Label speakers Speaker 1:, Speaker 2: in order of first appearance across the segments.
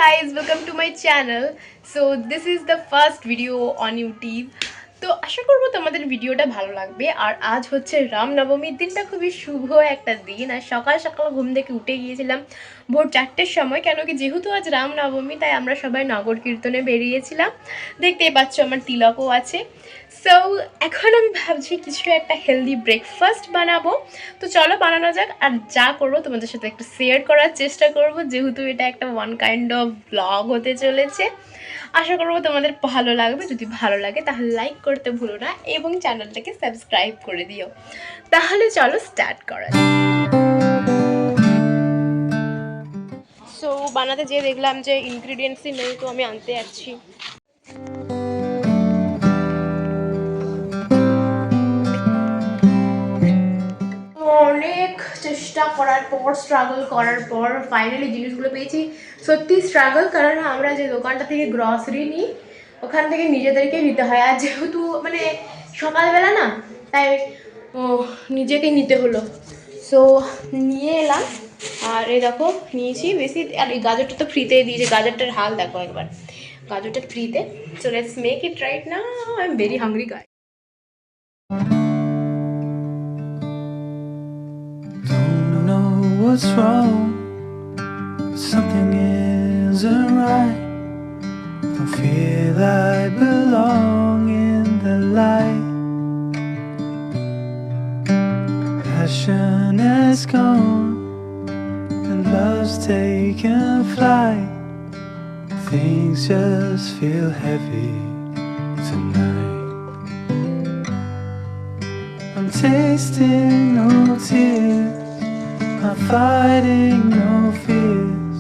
Speaker 1: guys, welcome to my channel. So this is the first video on YouTube. তো আশা করব তোমাদের ভিডিওটা ভালো লাগবে। আর আজ হচ্ছে রামনবমীর দিনটা খুবই শুভ একটা দিন। আর সকাল সকাল ঘুম থেকে উঠে গিয়েছিলাম ভোর 4টের সময়, কেন কি যেহেতু আজ রামনবমী তাই আমরা সবাই নগর কীর্তনে বেরিয়েছিলাম। দেখতেই পাচ্ছ আমার তিলকও আছে। সো এখন আমি ভাবছি কিছু একটা হেলদি ব্রেকফাস্ট বানাবো। তো চলো বানানো যাক। আর যা করবো তোমাদের সাথে একটু শেয়ার করার চেষ্টা করব, যেহেতু এটা একটা ওয়ান কাইন্ড অফ ব্লগ হতে চলেছে। আশা করবো তোমাদের ভালো লাগবে। যদি ভালো লাগে তাহলে লাইক করতে ভুলো না এবং চ্যানেলটাকে সাবস্ক্রাইব করে দিও। তাহলে চলো স্টার্ট করা যাক। সো বানাতে যেয়ে দেখলাম যে ইনগ্রিডিয়েন্টসই নেই, তো আমি আনতে যাচ্ছি। অনেক চেষ্টা করার পর, স্ট্রাগল করার পর ফাইনালি জিনিসগুলো পেয়েছি। সত্যি স্ট্রাগল, কারণ আমরা যে দোকানটা থেকে গ্রসারি নিই ওখান থেকে নিজেদেরকে নিতে হয়। আর যেহেতু মানে সকালবেলা না, তাই নিজেকে নিতে হলো। সো নিয়ে এলাম। আর এই দেখো নিয়েছি বেশি। আর এই গাজরটা তো ফ্রিতেই দিয়েছে। গাজরটার হাল দেখো একবার, গাজরটা ফ্রিতে। So let's make it right now. I am very hungry guy.
Speaker 2: What's wrong? Something isn't right. Don't feel I belong in the light. Passion has gone and love's taken flight. Things just feel heavy tonight. I'm tasting no tears, I'm fighting no fears,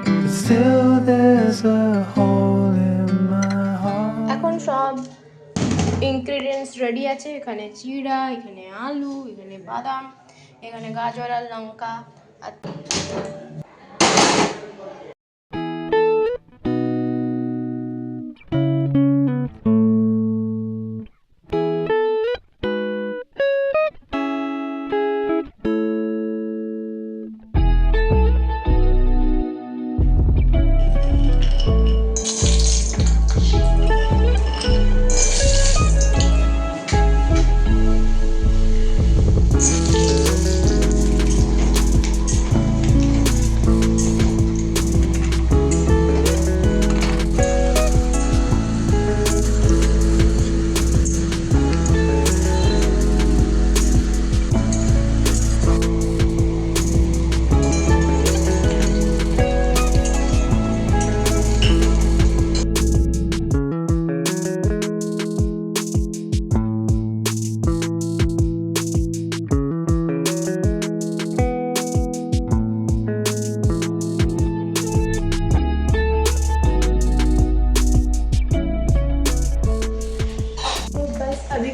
Speaker 2: but still there's a hole in my heart.
Speaker 1: এখন সব ingredients ready আছে। এখানে চিড়া, এখানে আলু, এখানে বাদাম, এখানে গাজর আর লঙ্কা। আর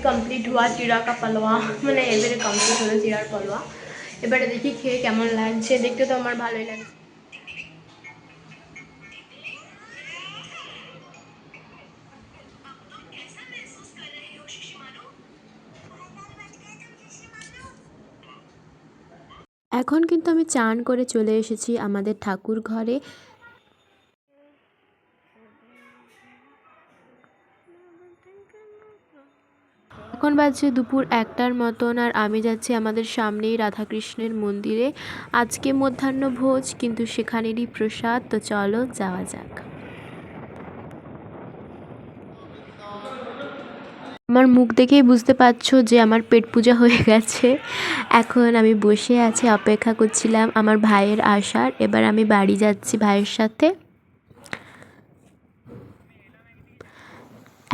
Speaker 1: কমপ্লিট হওয়া চিড়া কা পালোয়া, মানে এবারে কমপ্লিট হলো চিড়ার পালোয়া। এবারে দেখি খেয়ে কেমন লাগছে। দেখতে তো আমার ভালোই লাগছে।
Speaker 3: এখন কিন্তু আমি চান করে চলে এসেছি আমাদের ঠাকুর ঘরে। এখন বাজছে দুপুর 1টার মতন, আর আমি যাচ্ছি আমাদের সামনেই রাধাকৃষ্ণের মন্দিরে। আজকে মধ্যাহ্ন ভোজ, কিন্তু সেখানেরই প্রসাদ। তো চলো যাওয়া যাক। আমার মুখ দেখেই বুঝতে পারছো যে আমার পেট পূজা হয়ে গেছে। এখন আমি বসে আছি, অপেক্ষা করছিলাম আমার ভাইয়ের আসার। এবার আমি বাড়ি যাচ্ছি ভাইয়ের সাথে।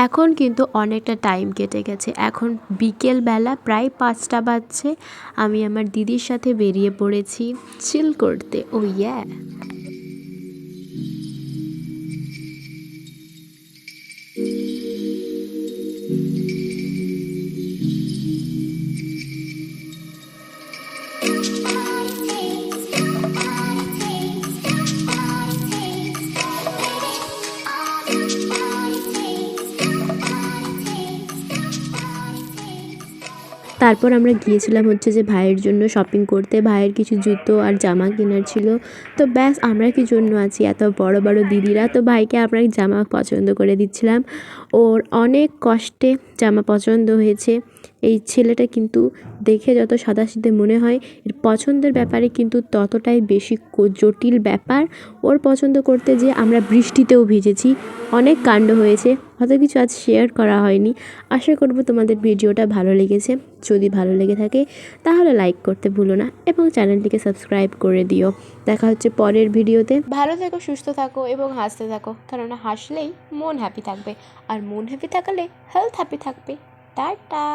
Speaker 3: এখন কিন্তু অনেকটা টাইম কেটে গেছে। এখন বিকেলবেলা প্রায় 5টা বাজছে। আমি আমার দিদির সাথে বেরিয়ে পড়েছি চিল করতে। ও ইয়া, তারপর আমরা গিয়েছিলাম হচ্ছে যে ভাইয়ের জন্য শপিং করতে, ভাইয়ের কিছু জুতো আর জামা কেনার ছিল। তো ব্যাস, আমরা কি জন্য আছি এত বড় বড় দিদিরা, তো ভাইকে আমরা জামা পছন্দ করে দিচ্ছিলাম। ওর অনেক কষ্টে জামা পছন্দ হয়েছে। এই ছেলেটা কিন্তু দেখে যত সাদাসিধে মনে হয়, এর পছন্দের ব্যাপারে কিন্তু ততটাই বেশি জটিল ব্যাপার। ওর পছন্দ করতে যে আমরা বৃষ্টিতেও ভিজেছি, অনেক কাণ্ড হয়েছে, অত কিছু আজ শেয়ার করা হয়নি। আশা করব তোমাদের ভিডিওটা ভালো লেগেছে। যদি ভালো লেগে থাকে তাহলে লাইক করতে ভুলো না এবং চ্যানেলটিকে সাবস্ক্রাইব করে দিও। দেখা হচ্ছে পরের ভিডিওতে। ভালো থেকো, সুস্থ থাকো এবং হাসতে থাকো, কেননা হাসলেই মন হ্যাপি থাকবে, আর মন হ্যাপি থাকলে হেলথ হ্যাপি থাকবে। টাটা।